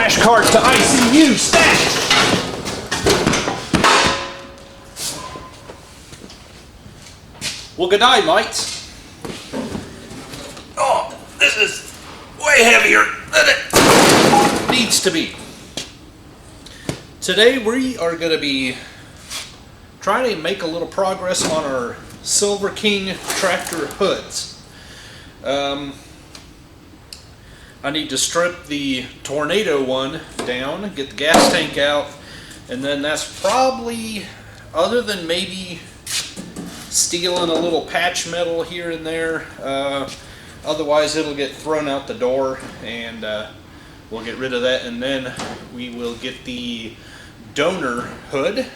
crash cart to ICU. Stash! Well, good night, mates. Oh, this is way heavier than it needs to be. Today we are going to be trying to make a little progress on our Silver King tractor hoods. I need to strip the Tornado one down, get the gas tank out, and then that's probably, other than maybe stealing a little patch metal here and there, otherwise it'll get thrown out the door, and we'll get rid of that, and then we will get the donor hood,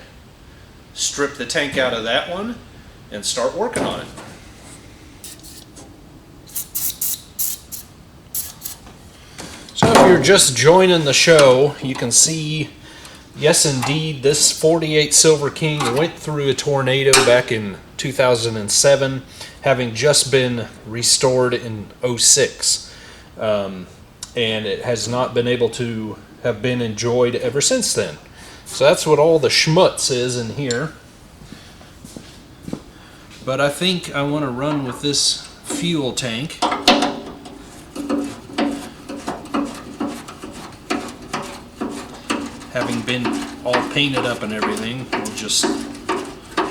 strip the tank out of that one, and start working on it. So if you're just joining the show, you can see, yes indeed, this 48 Silver King went through a tornado back in 2007, having just been restored in 06. And it has not been able to have been enjoyed ever since then. So that's what all the schmutz is in here. But I think I want to run with this fuel tank. Having been all painted up and everything, we'll just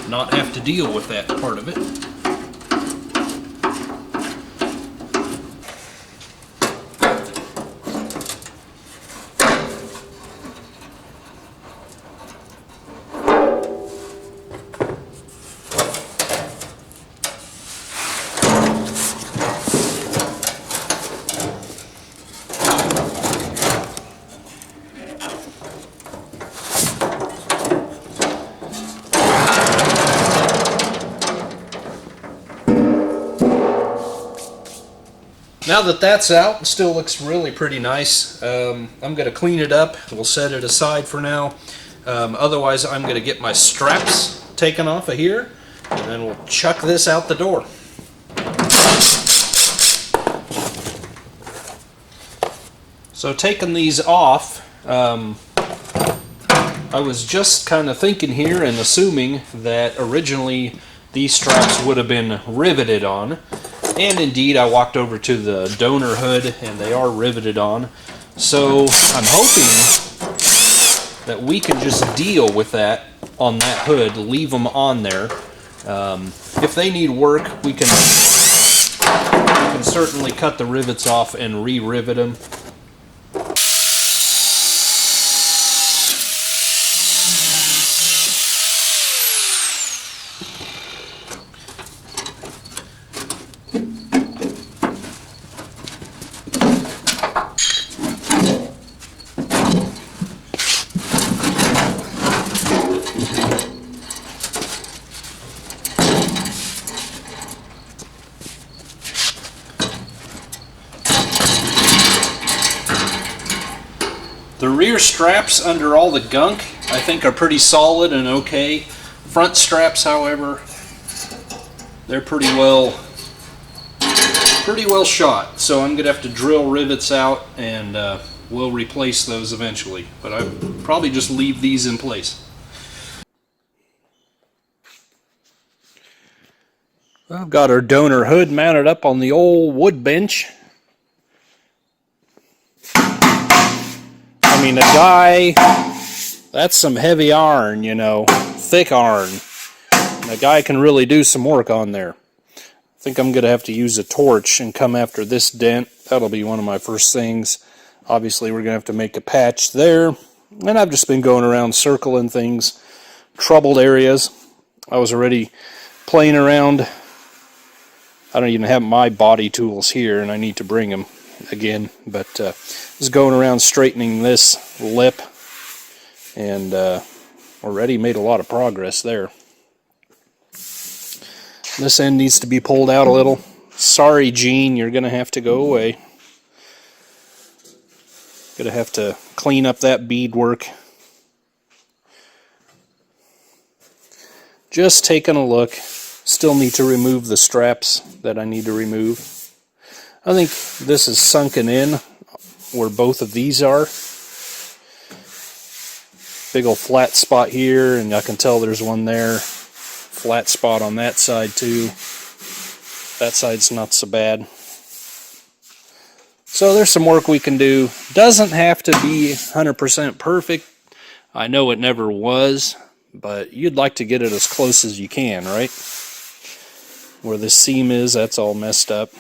not have to deal with that part of it. Now that that's out, it still looks really pretty nice. I'm going to clean it up. We'll set it aside for now. Otherwise, I'm going to get my straps taken off of here, and then we'll chuck this out the door. So taking these off, I was just kind of thinking here and assuming that originally these straps would have been riveted on. And indeed, I walked over to the donor hood, and they are riveted on. So I'm hoping that we can just deal with that on that hood, leave them on there. If they need work, we can certainly cut the rivets off and re-rivet them. The rear straps under all the gunk, I think, are pretty solid and okay. Front straps, however, they're pretty well shot. So I'm going to have to drill rivets out, and we'll replace those eventually. But I'll probably just leave these in place. I've got our donor hood mounted up on the old wood bench. I mean, a guy, that's some heavy iron, you know, thick iron. And a guy can really do some work on there. I think I'm going to have to use a torch and come after this dent. That'll be one of my first things. Obviously, we're going to have to make a patch there. And I've just been going around circling things, troubled areas. I was already playing around. I don't even have my body tools here, and I need to bring them again, but just going around straightening this lip, and already made a lot of progress there. This end needs to be pulled out a little. Sorry, Gene, you're gonna have to go away. Gonna have to clean up that beadwork. Just taking a look. Still need to remove the straps that I need to remove. I think this is sunken in where both of these are. Big old flat spot here, and I can tell there's one there. Flat spot on that side too. That side's not so bad. So there's some work we can do. Doesn't have to be 100% perfect. I know it never was, but you'd like to get it as close as you can, right? Where this seam is, that's all messed up.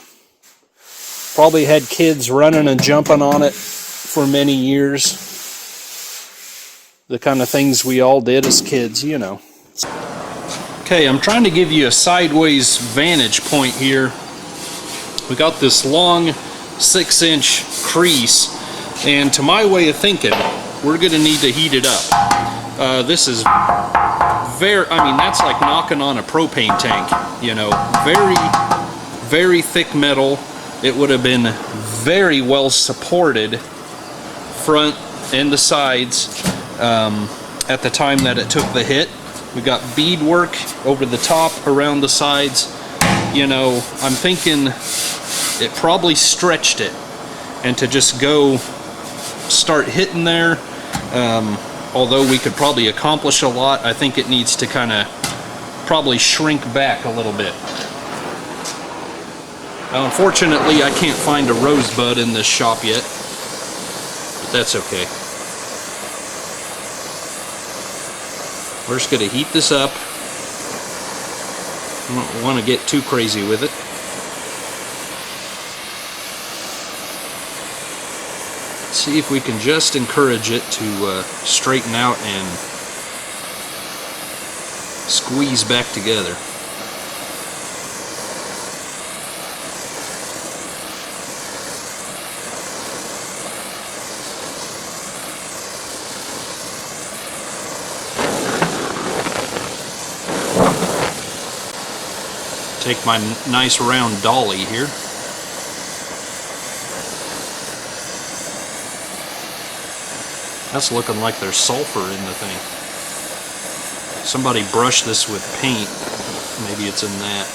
Probably had kids running and jumping on it for many years. The kind of things we all did as kids, you know. Okay, I'm trying to give you a sideways vantage point here. We got this long 6-inch crease, and to my way of thinking, we're going to need to heat it up. This is that's like knocking on a propane tank, you know. Very thick metal. It would have been very well supported front and the sides at the time that it took the hit. We got beadwork over the top, around the sides. You know, I'm thinking it probably stretched it, and to just go start hitting there, although we could probably accomplish a lot, I think it needs to kind of probably shrink back a little bit. Now, unfortunately, I can't find a rosebud in this shop yet, but that's okay. We're just going to heat this up. I don't want to get too crazy with it. See if we can just encourage it to straighten out and squeeze back together. Take my nice round dolly here. That's looking like there's sulfur in the thing. Somebody brushed this with paint. Maybe it's in that.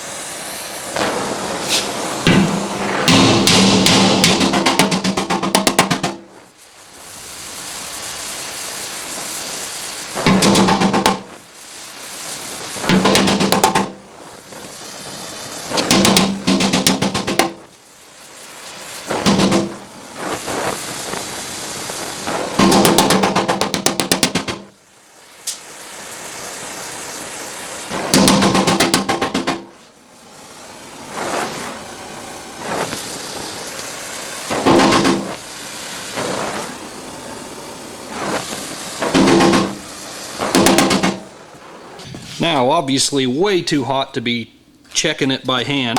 Now, obviously way too hot to be checking it by hand.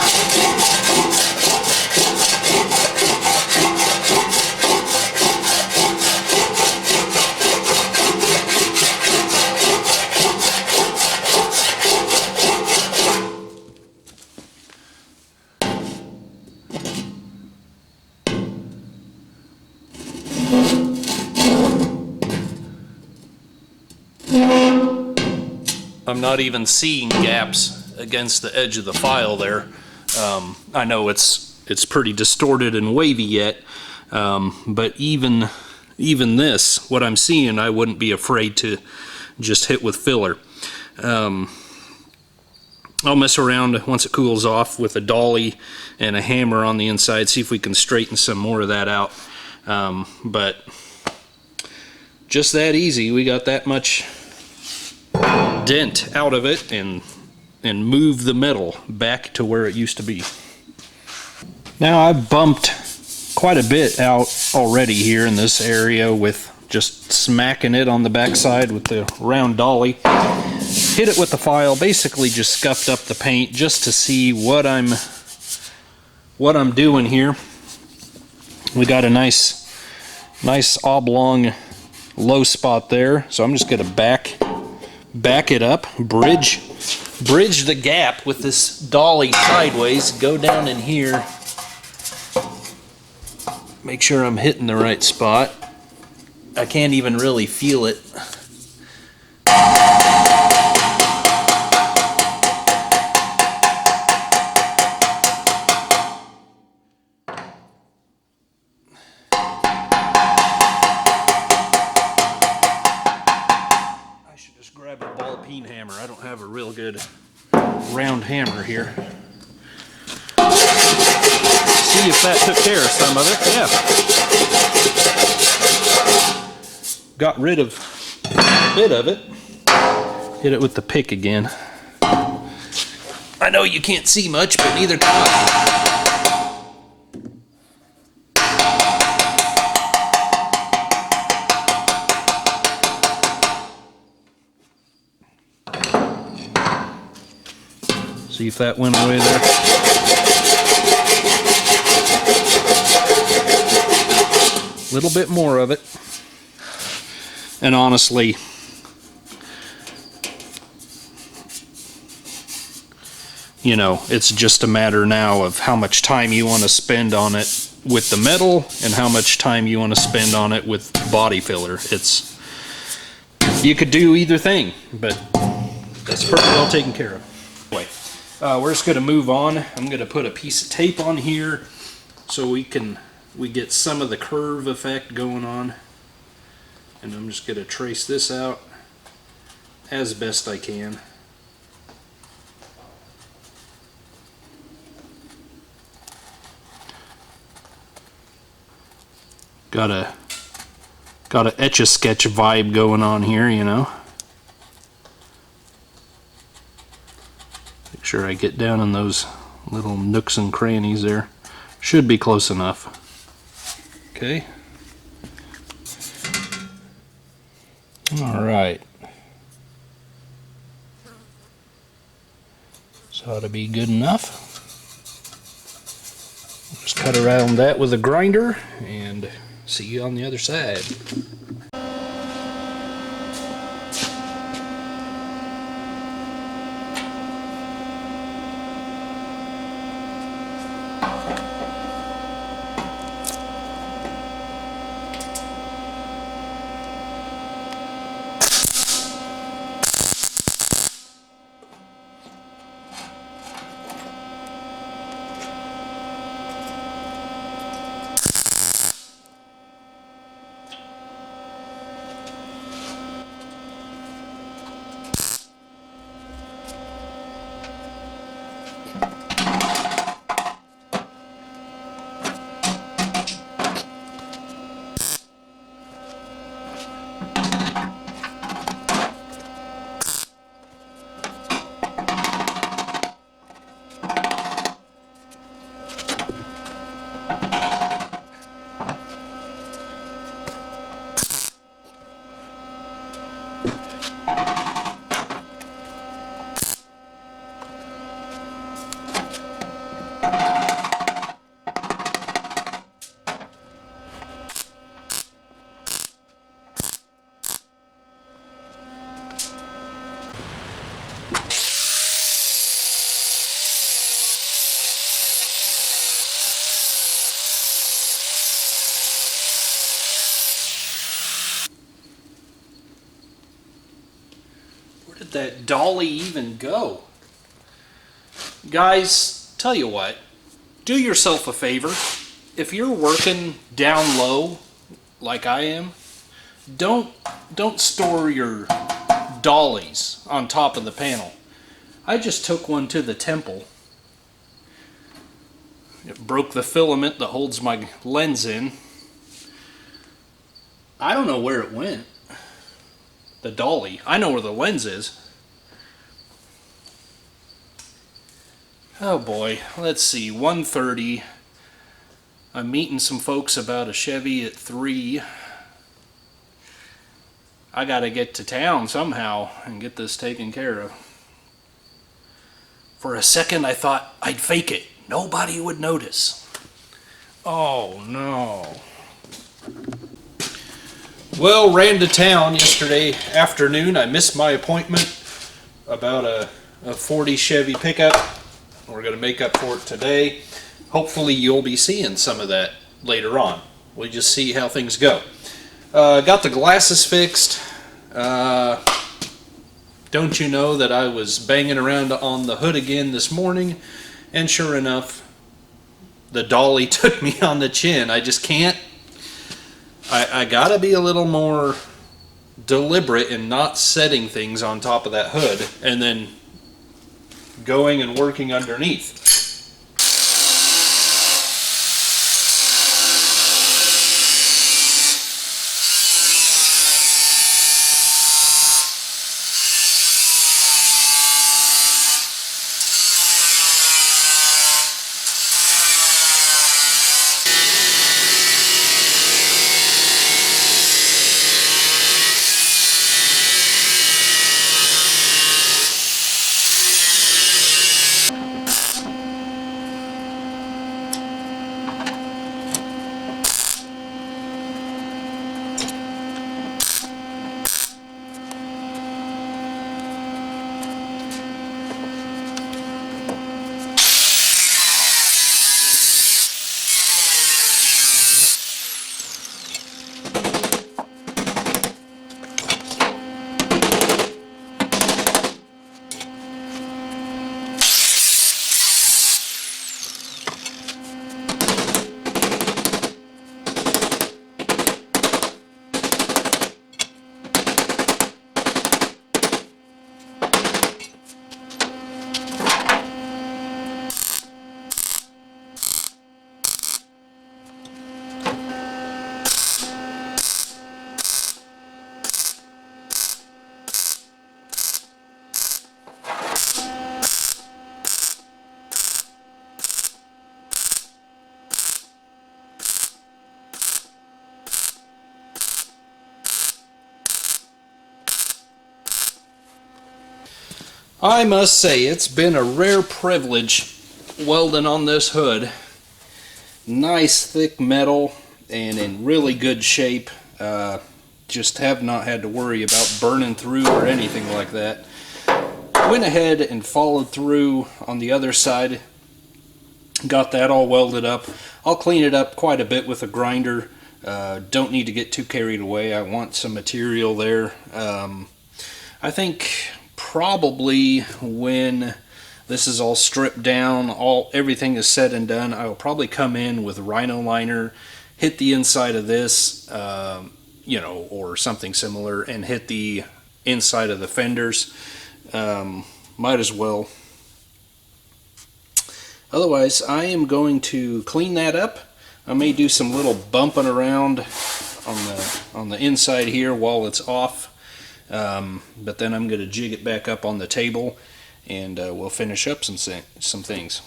I'm not even seeing gaps against the edge of the file there. I know it's pretty distorted and wavy yet, but even this, what I'm seeing, I wouldn't be afraid to just hit with filler. I'll mess around once it cools off with a dolly and a hammer on the inside, see if we can straighten some more of that out. But just that easy, we got that much dent out of it and move the metal back to where it used to be. Now, I've bumped quite a bit out already here in this area with just smacking it on the backside with the round dolly. Hit it with the file, basically just scuffed up the paint just to see what I'm doing here. We got a nice oblong low spot there, so I'm just gonna back it up, bridge the gap with this dolly sideways, go down in here, make sure I'm hitting the right spot. I can't even really feel it. good round hammer here. See if that took care of some of it. Yeah. Got rid of a bit of it. Hit it with the pick again. I know you can't see much, but neither can I. See if that went away there. A little bit more of it. And honestly, you know, it's just a matter now of how much time you want to spend on it with the metal and how much time you want to spend on it with body filler. You could do either thing, but that's pretty well taken care of. Anyway, we're just going to move on. I'm going to put a piece of tape on here so we get some of the curve effect going on. And I'm just going to trace this out as best I can. Got a Etch-a-Sketch vibe going on here, you know. Make sure I get down in those little nooks and crannies there. Should be close enough. Okay. All right. This ought to be good enough. Just cut around that with a grinder and see you on the other side. Did that dolly even go? Guys, tell you what, do yourself a favor. If you're working down low like I am, don't store your dollies on top of the panel. I just took one to the temple. It broke the filament that holds my lens in. I don't know where it went. The dolly. I know where the lens is. Oh boy, let's see, 1:30. I'm meeting some folks about a Chevy at 3. I gotta get to town somehow and get this taken care of. For a second I thought I'd fake it. Nobody would notice. Oh no. Well, ran to town yesterday afternoon. I missed my appointment about a 40 Chevy pickup. We're going to make up for it today. Hopefully you'll be seeing some of that later on. We'll just see how things go. Got the glasses fixed. Don't you know that I was banging around on the hood again this morning, and sure enough, the dolly took me on the chin. I just can't. I gotta be a little more deliberate in not setting things on top of that hood and then going and working underneath. I must say, it's been a rare privilege welding on this hood. Nice thick metal and in really good shape. Just have not had to worry about burning through or anything like that. Went ahead and followed through on the other side. Got that all welded up. I'll clean it up quite a bit with a grinder. Don't need to get too carried away. I want some material there. I think probably when this is all stripped down, everything is said and done, I will probably come in with Rhino liner, hit the inside of this, or something similar, and hit the inside of the fenders. Might as well. Otherwise, I am going to clean that up. I may do some little bumping around on the inside here while it's off. But then I'm going to jig it back up on the table, and we'll finish up some things.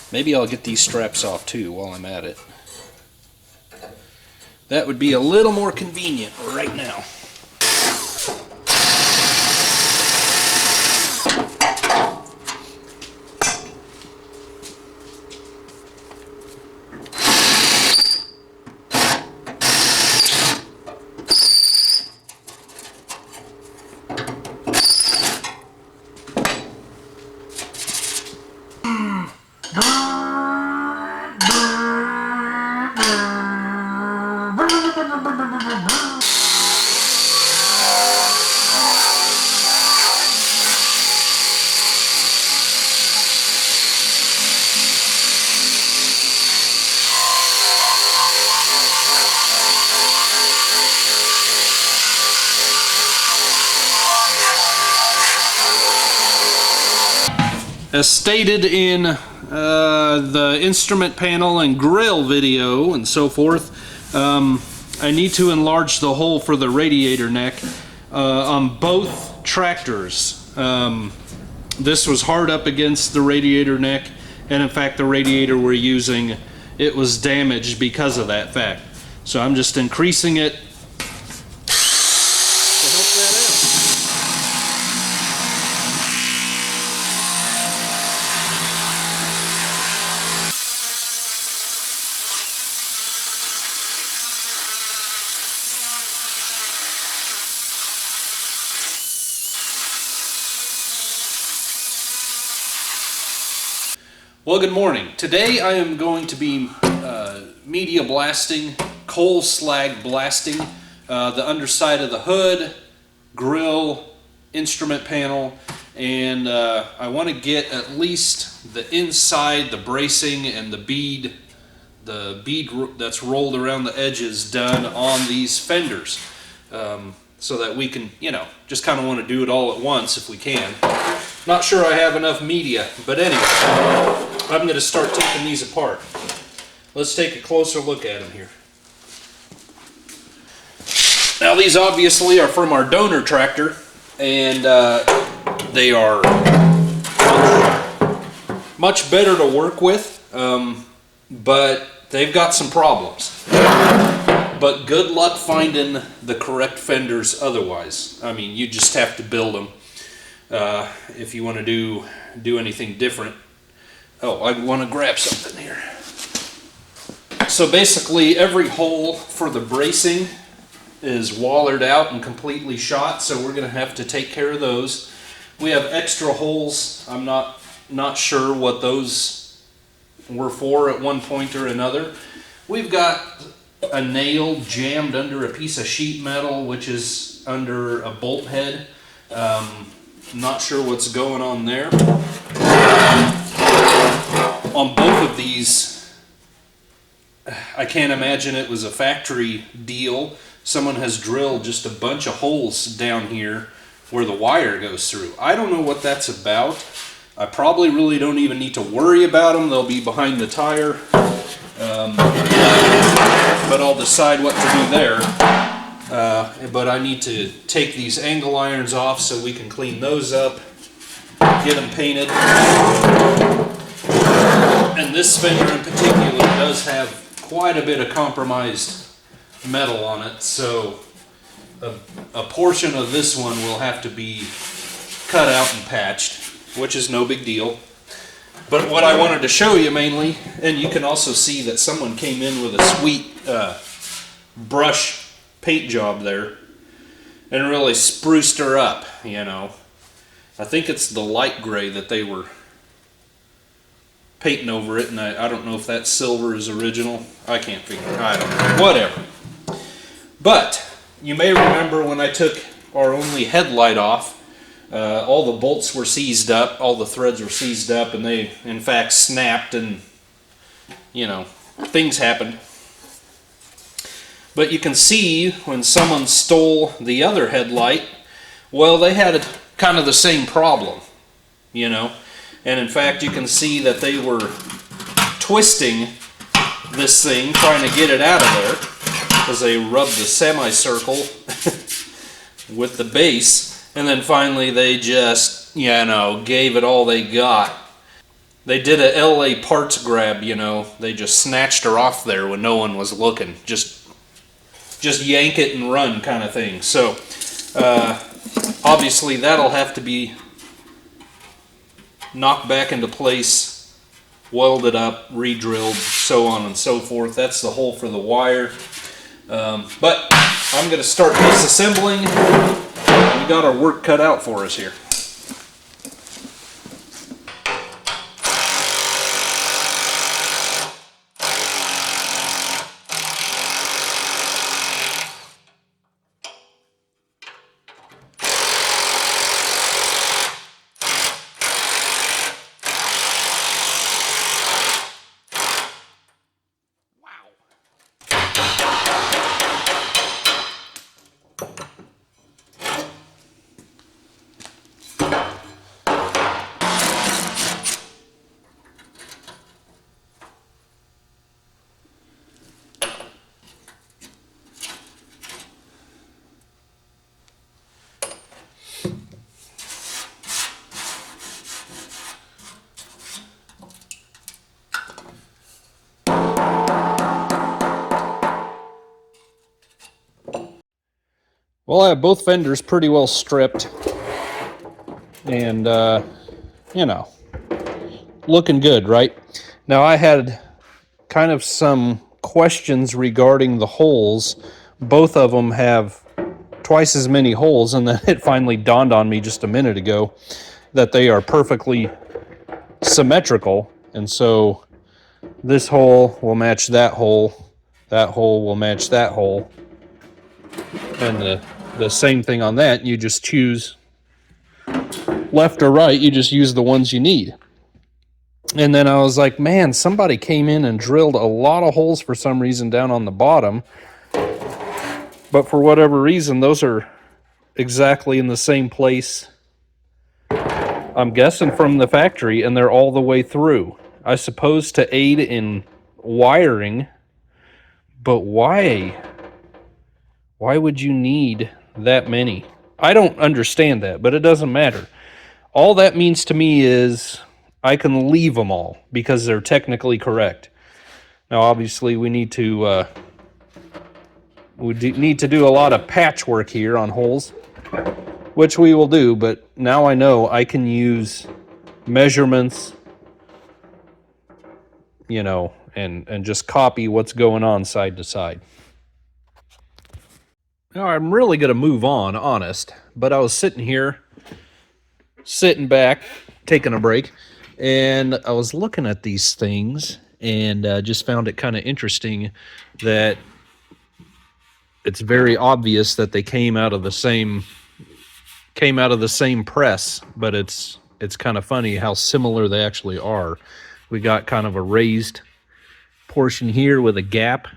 Maybe I'll get these straps off too while I'm at it. That would be a little more convenient right now. As stated in the instrument panel and grill video and so forth, I need to enlarge the hole for the radiator neck on both tractors. This was hard up against the radiator neck, and in fact the radiator we're using, it was damaged because of that fact. So I'm just increasing it to help that out. Well, good morning. Today I am going to be media blasting, coal slag blasting the underside of the hood, grill, instrument panel, and I want to get at least the inside, the bracing, and the bead that's rolled around the edges done on these fenders, so that we can, just kind of want to do it all at once if we can. Not sure I have enough media, but anyway, I'm going to start taking these apart. Let's take a closer look at them here. Now these obviously are from our donor tractor, and they are much better to work with, but they've got some problems. But good luck finding the correct fenders otherwise. I mean, you just have to build them if you want to do anything different. Oh, I want to grab something here. So basically every hole for the bracing is wallered out and completely shot, so we're going to have to take care of those. We have extra holes. I'm not sure what those were for at one point or another. We've got a nail jammed under a piece of sheet metal, which is under a bolt head. Not sure what's going on there. On both of these, I can't imagine it was a factory deal. Someone has drilled just a bunch of holes down here where the wire goes through. I don't know what that's about. I probably really don't even need to worry about them. They'll be behind the tire. But I'll decide what to do there. But I need to take these angle irons off so we can clean those up, get them painted. And this fender in particular does have quite a bit of compromised metal on it, so a portion of this one will have to be cut out and patched, which is no big deal. But what I wanted to show you mainly, and you can also see that someone came in with a sweet brush paint job there and really spruced her up, you know. I think it's the light gray that they were painting over it, and I don't know if that silver is original. I can't figure it out. I don't know. Whatever. But you may remember when I took our only headlight off, all the bolts were seized up, all the threads were seized up, and they in fact snapped, and you know, things happened. But you can see when someone stole the other headlight, well, they had kind of the same problem, you know. And in fact, you can see that they were twisting this thing, trying to get it out of there, because they rubbed the semicircle with the base, and then finally they just, you know, gave it all they got. They did a LA parts grab, you know. They just snatched her off there when no one was looking. Just yank it and run kind of thing. So obviously that'll have to be knocked back into place, welded up, re-drilled, so on and so forth. That's the hole for the wire. But I'm going to start disassembling. We got our work cut out for us here. Well, I have both fenders pretty well stripped, and you know, looking good, right? Now I had kind of some questions regarding the holes. Both of them have twice as many holes, and then it finally dawned on me just a minute ago that they are perfectly symmetrical, and so this hole will match that hole will match that hole, and the same thing on that. You just choose left or right, you just use the ones you need. And then I was like, man, somebody came in and drilled a lot of holes for some reason down on the bottom, but for whatever reason those are exactly in the same place I'm guessing from the factory, and they're all the way through. I suppose to aid in wiring, but why? Why would you need that many? I don't understand that, but it doesn't matter. All that means to me is I can leave them all because they're technically correct. Now, obviously, we need to do a lot of patchwork here on holes, which we will do. But now I know I can use measurements, and just copy what's going on side to side. Now I'm really going to move on, honest, but I was sitting back, taking a break, and I was looking at these things and just found it kind of interesting that it's very obvious that they came out of the same press, but it's kind of funny how similar they actually are. We got kind of a raised portion here with a gap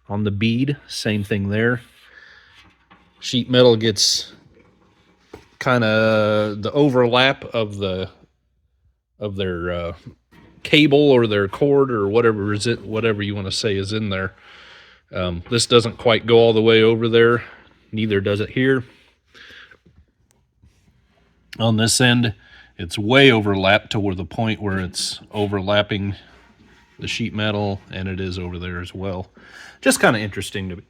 on the bead, same thing there. Sheet metal gets kind of the overlap of their cable or their cord or whatever you want to say is in there. This doesn't quite go all the way over there, neither does it here. On this end, it's way overlapped to the point where it's overlapping the sheet metal, and it is over there as well. Just kind of interesting to me.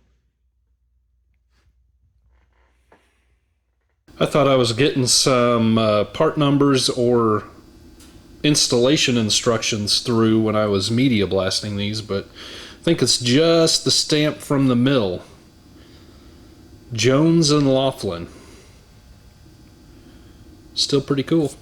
I thought I was getting some part numbers or installation instructions through when I was media blasting these, but I think it's just the stamp from the mill. Jones and Laughlin. Still pretty cool.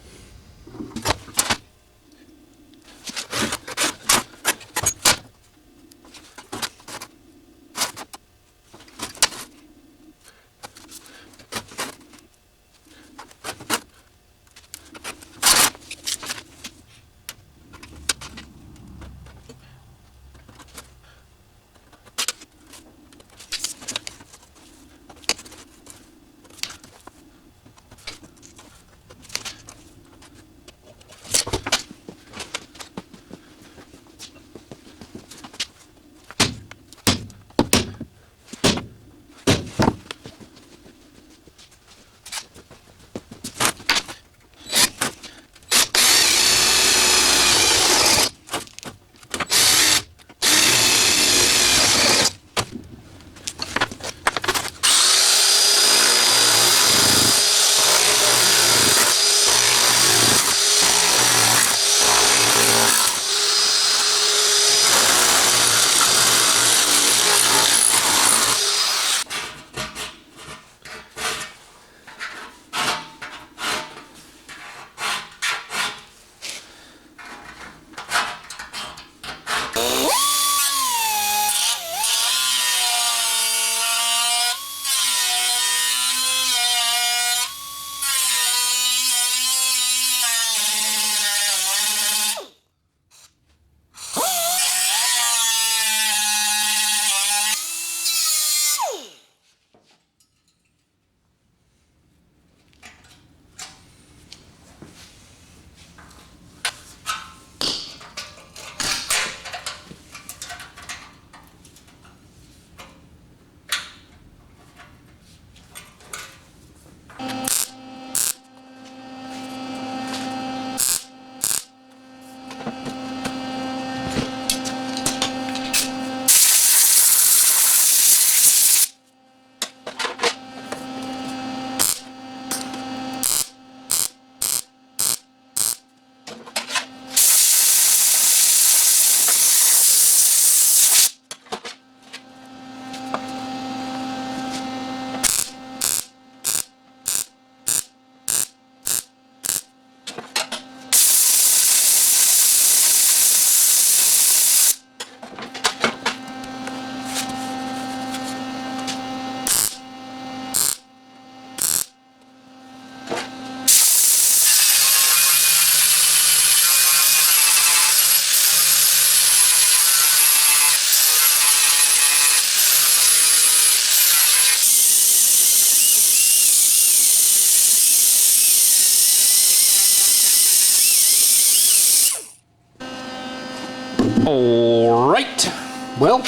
All right, well,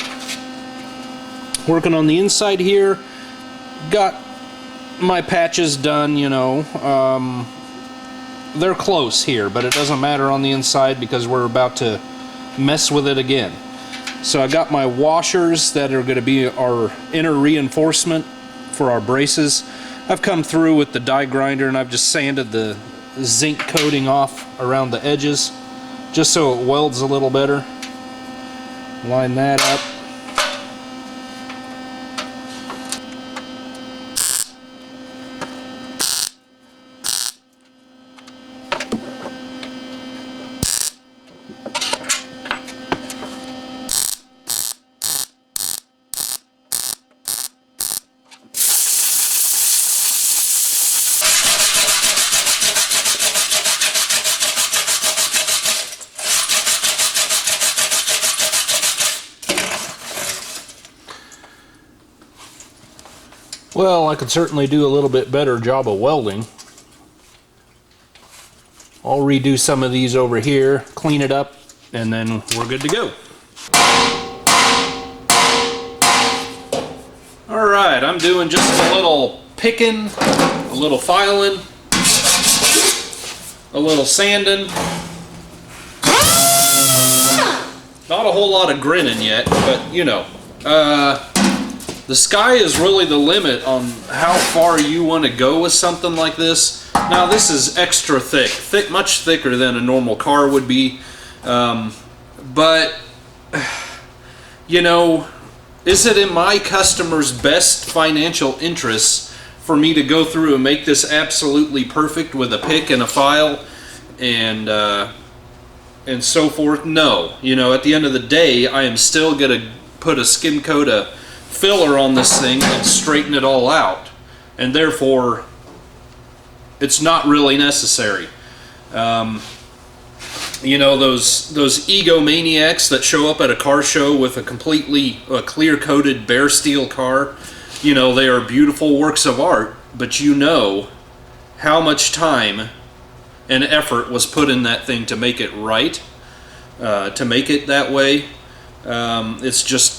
working on the inside here, got my patches done, you know. They're close here, but it doesn't matter on the inside because we're about to mess with it again. So I got my washers that are going to be our inner reinforcement for our braces. I've come through with the die grinder and I've just sanded the zinc coating off around the edges just so it welds a little better. Line that up. Well, I could certainly do a little bit better job of welding. I'll redo some of these over here, clean it up, and then we're good to go. Alright, I'm doing just a little picking, a little filing, a little sanding. Not a whole lot of grinning yet, but you know. The sky is really the limit on how far you want to go with something like this. Now this is extra thick, much thicker than a normal car would be. But, you know, is it in my customer's best financial interests for me to go through and make this absolutely perfect with a pick and a file and so forth? No. You know, at the end of the day, I am still going to put a skim coat of filler on this thing and straighten it all out, and therefore it's not really necessary. You know, those egomaniacs that show up at a car show with a completely clear coated bare steel car, you know, they are beautiful works of art, but you know how much time and effort was put in that thing to make it right, to make it that way. It's just,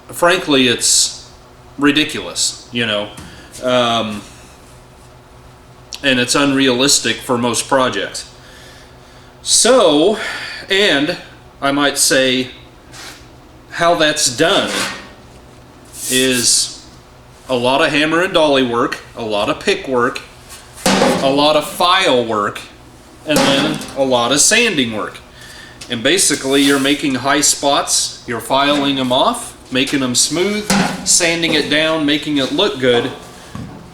frankly, it's ridiculous, you know, and it's unrealistic for most projects. So, and I might say how that's done is a lot of hammer and dolly work, a lot of pick work, a lot of file work, and then a lot of sanding work. And basically you're making high spots, you're filing them off, making them smooth, sanding it down, making it look good.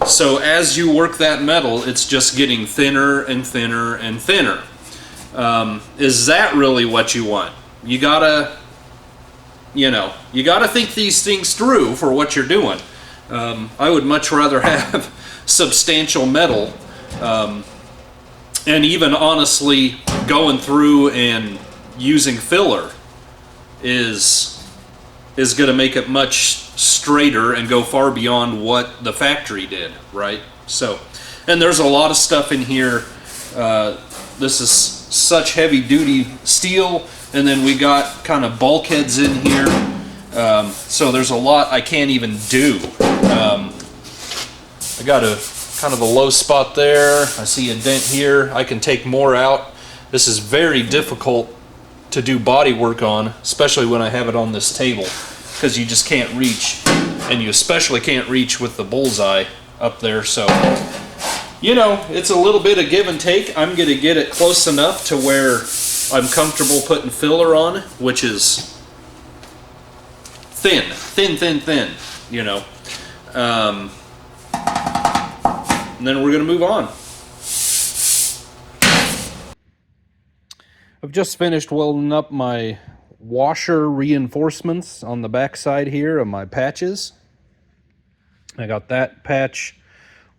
So as you work that metal, it's just getting thinner and thinner and thinner. Is that really what you want? You gotta, you know, you gotta think these things through for what you're doing. I would much rather have substantial metal, and even honestly going through and using filler is going to make it much straighter and go far beyond what the factory did, right? So, and there's a lot of stuff in here. This is such heavy duty steel, and then we got kind of bulkheads in here. So there's a lot I can't even do. I got a kind of a low spot there. I see a dent here. I can take more out. This is very difficult to do body work on, especially when I have it on this table, because you just can't reach, and you especially can't reach with the bullseye up there. So, you know, it's a little bit of give and take. I'm going to get it close enough to where I'm comfortable putting filler on, which is thin, you know. And then we're going to move on. I've just finished welding up my washer reinforcements on the back side here of my patches. I got that patch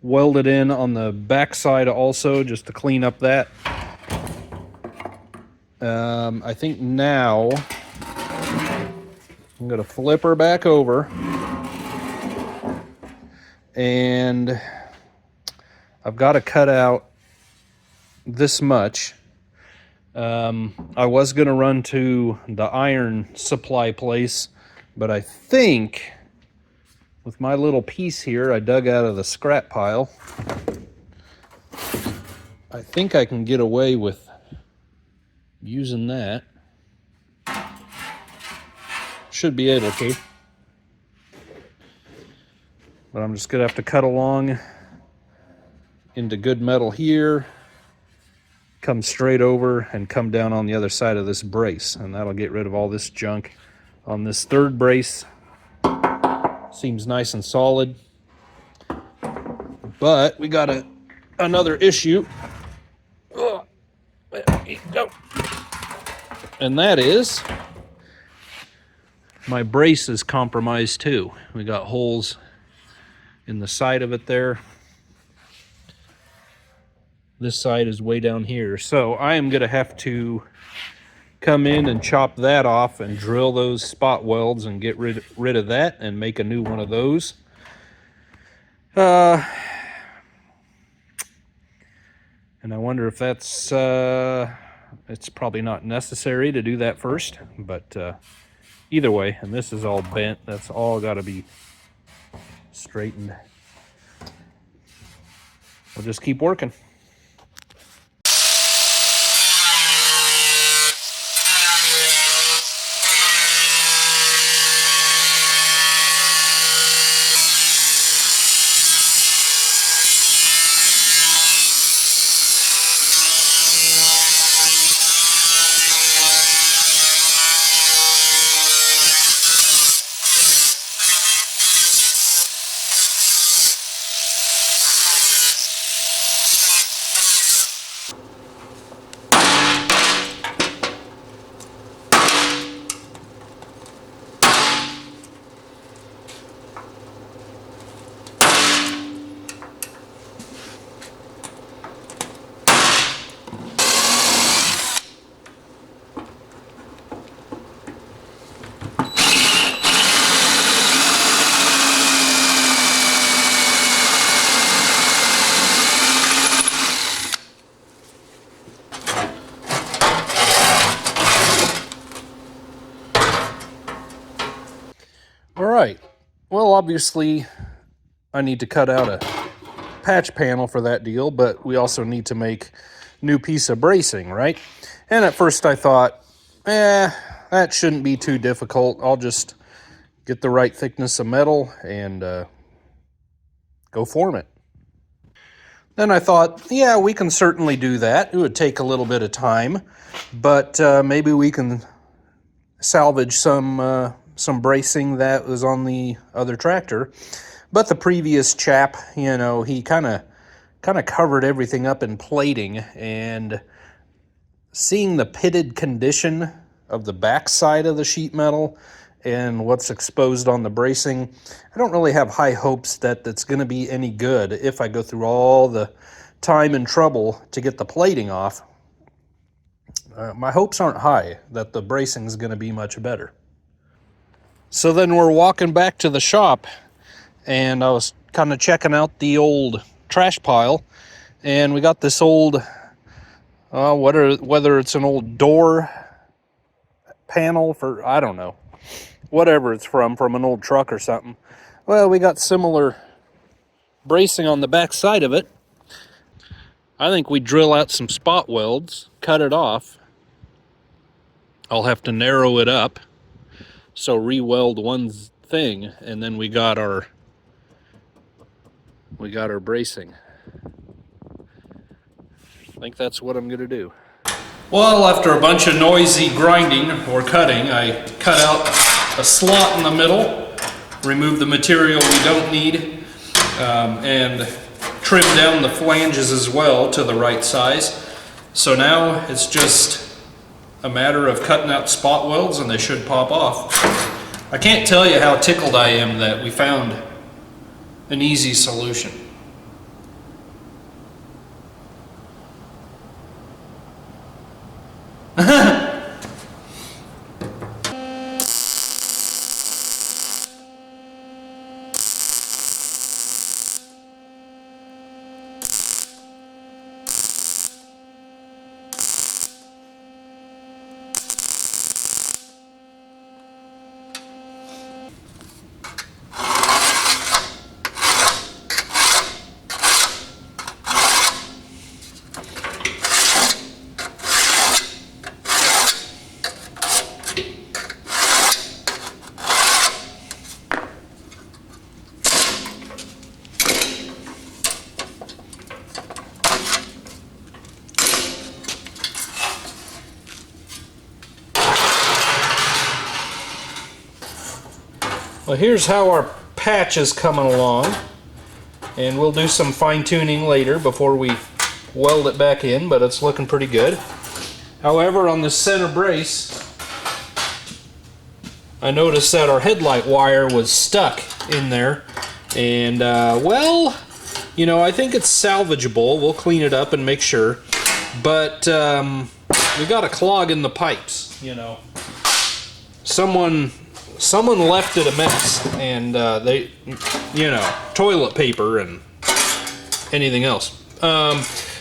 welded in on the back side also, just to clean up that. I think now I'm going to flip her back over, and I've got to cut out this much I was going to run to the iron supply place, but I think with my little piece here I dug out of the scrap pile, I think I can get away with using that. Should be able to. But I'm just going to have to cut along into good metal here, come straight over, and come down on the other side of this brace. And that'll get rid of all this junk on this third brace. Seems nice and solid. But we got another issue. Oh, there we go. And that is my brace is compromised too. We got holes in the side of it there. This side is way down here. So I am going to have to come in and chop that off and drill those spot welds and get rid of that and make a new one of those. And I wonder if that's, it's probably not necessary to do that first, but either way, and this is all bent, that's all got to be straightened. We'll just keep working. All right, well, obviously I need to cut out a patch panel for that deal, but we also need to make a new piece of bracing, right? And at first I thought, that shouldn't be too difficult. I'll just get the right thickness of metal and go form it. Then I thought, yeah, we can certainly do that. It would take a little bit of time, but maybe we can salvage some bracing that was on the other tractor. But the previous chap, you know, he kind of covered everything up in plating, and seeing the pitted condition of the backside of the sheet metal and what's exposed on the bracing, I don't really have high hopes that that's going to be any good if I go through all the time and trouble to get the plating off. My hopes aren't high that the bracing is going to be much better. So then we're walking back to the shop, and I was kind of checking out the old trash pile, and we got this old, whether it's an old door panel for, I don't know, whatever it's from an old truck or something. Well, we got similar bracing on the back side of it. I think we drill out some spot welds, cut it off. I'll have to narrow it up, so re-weld one thing, and then we got our bracing. I think that's what I'm gonna do. Well, after a bunch of noisy grinding or cutting, I cut out a slot in the middle, remove the material we don't need, and trim down the flanges as well to the right size. So now it's just a matter of cutting out spot welds, and they should pop off. I can't tell you how tickled I am that we found an easy solution. Well, here's how our patch is coming along, and we'll do some fine-tuning later before we weld it back in, but it's looking pretty good. However, on the center brace, I noticed that our headlight wire was stuck in there, and well, you know, I think it's salvageable. We'll clean it up and make sure, but we got a clog in the pipes, you know. Someone left it a mess, and they, you know, toilet paper and anything else.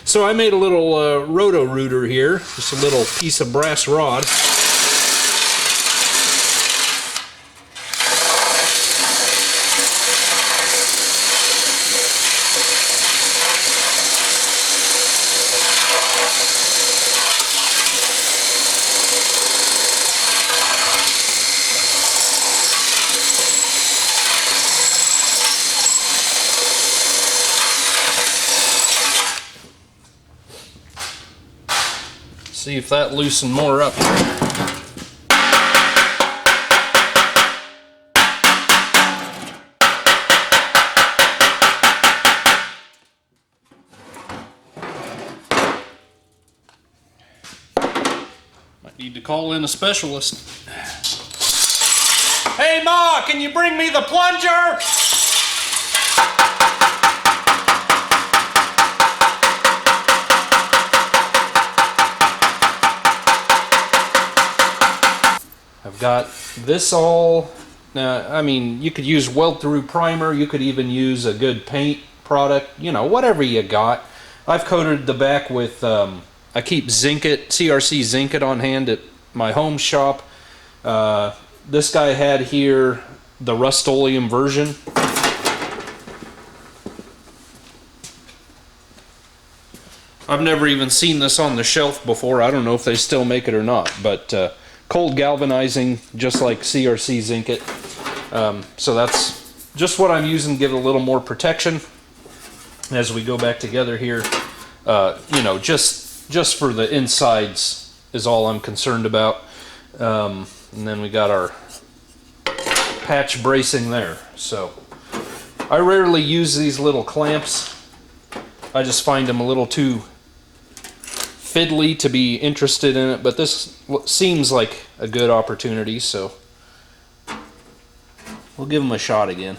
So I made a little roto-rooter here, just a little piece of brass rod. See if that loosened more up. Might need to call in a specialist. Hey Ma, can you bring me the plunger? I've got this all, now, I mean, you could use weld-through primer, you could even use a good paint product, you know, whatever you got. I've coated the back with, I keep CRC Zinc It on hand at my home shop. This guy had here the Rust-Oleum version. I've never even seen this on the shelf before. I don't know if they still make it or not, but cold galvanizing, just like CRC Zinc It. So that's just what I'm using to give it a little more protection as we go back together here. You know, just for the insides is all I'm concerned about. And then we got our patch bracing there. So I rarely use these little clamps. I just find them a little too fiddly to be interested in it, but this seems like a good opportunity, so we'll give them a shot again.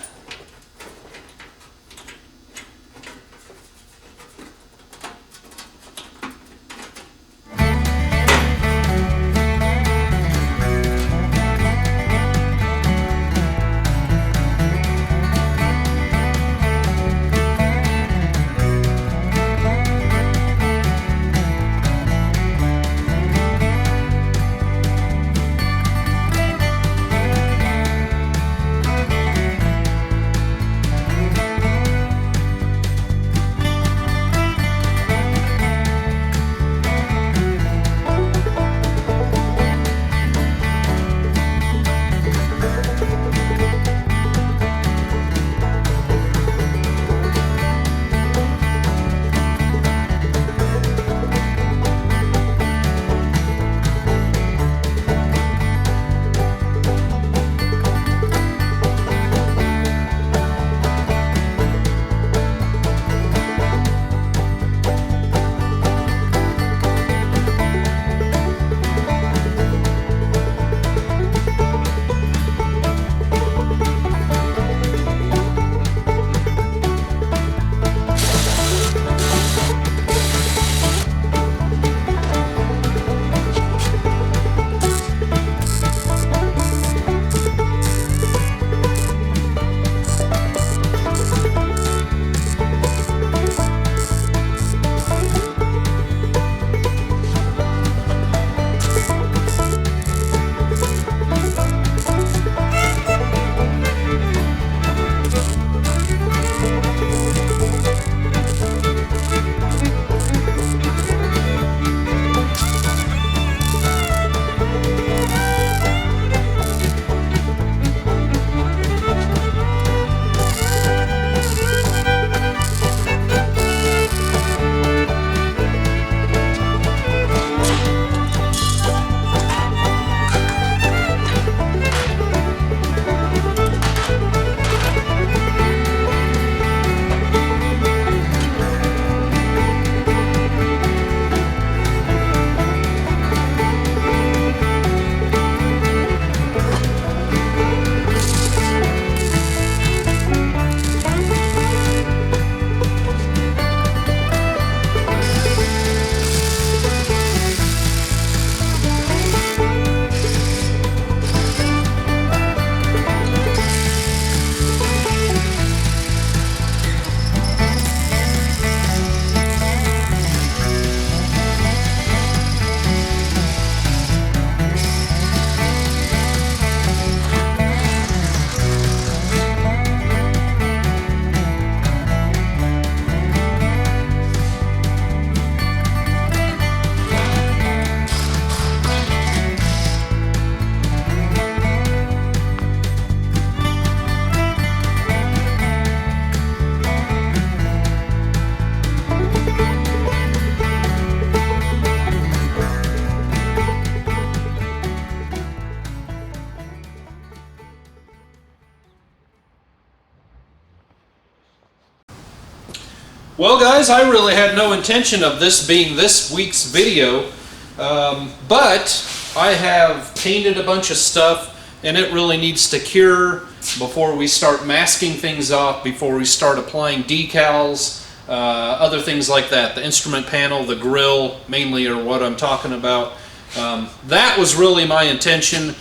Well guys, I really had no intention of this being this week's video, but I have painted a bunch of stuff and it really needs to cure before we start masking things off, before we start applying decals, other things like that. The instrument panel, the grill mainly are what I'm talking about. That was really my intention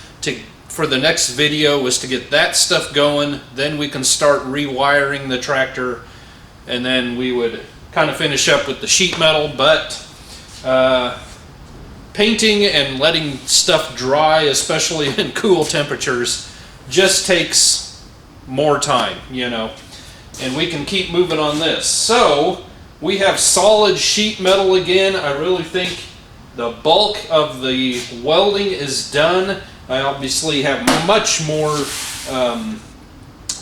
for the next video, was to get that stuff going, then we can start rewiring the tractor, and then we would kind of finish up with the sheet metal. But painting and letting stuff dry, especially in cool temperatures, just takes more time, you know, and we can keep moving on this. So we have solid sheet metal again. I really think the bulk of the welding is done. I obviously have much more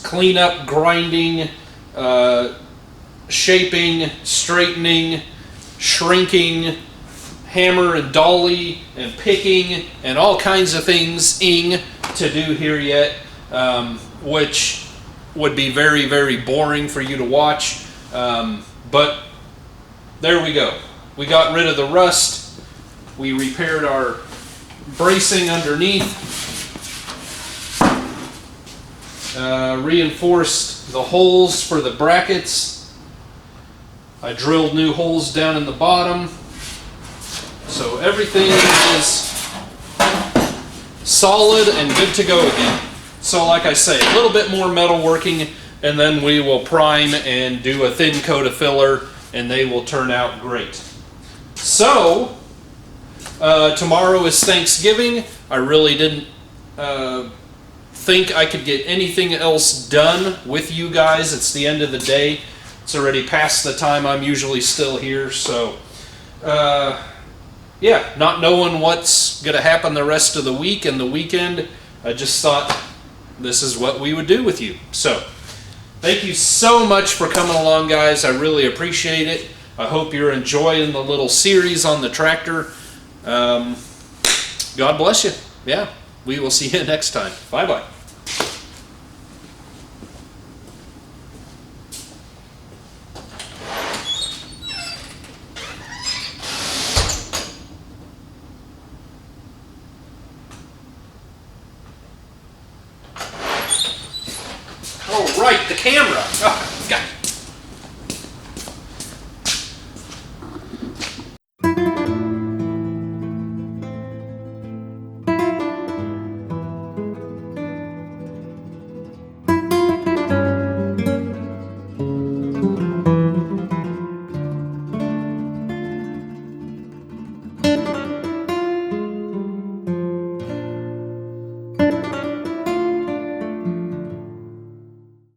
cleanup, grinding, shaping, straightening, shrinking, hammer and dolly and picking and all kinds of things to do here yet, which would be very, very boring for you to watch, but there we go. We got rid of the rust, we repaired our bracing underneath, reinforced the holes for the brackets. I drilled new holes down in the bottom, so everything is solid and good to go again. So like I say, a little bit more metalworking, and then we will prime and do a thin coat of filler, and they will turn out great. So tomorrow is Thanksgiving. I really didn't think I could get anything else done with you guys. It's the end of the day. It's already past the time I'm usually still here, so yeah, not knowing what's going to happen the rest of the week and the weekend, I just thought this is what we would do with you. So thank you so much for coming along, guys. I really appreciate it. I hope you're enjoying the little series on the tractor. God bless you. Yeah, we will see you next time. Bye-bye. Oh, right, the camera. Oh, God.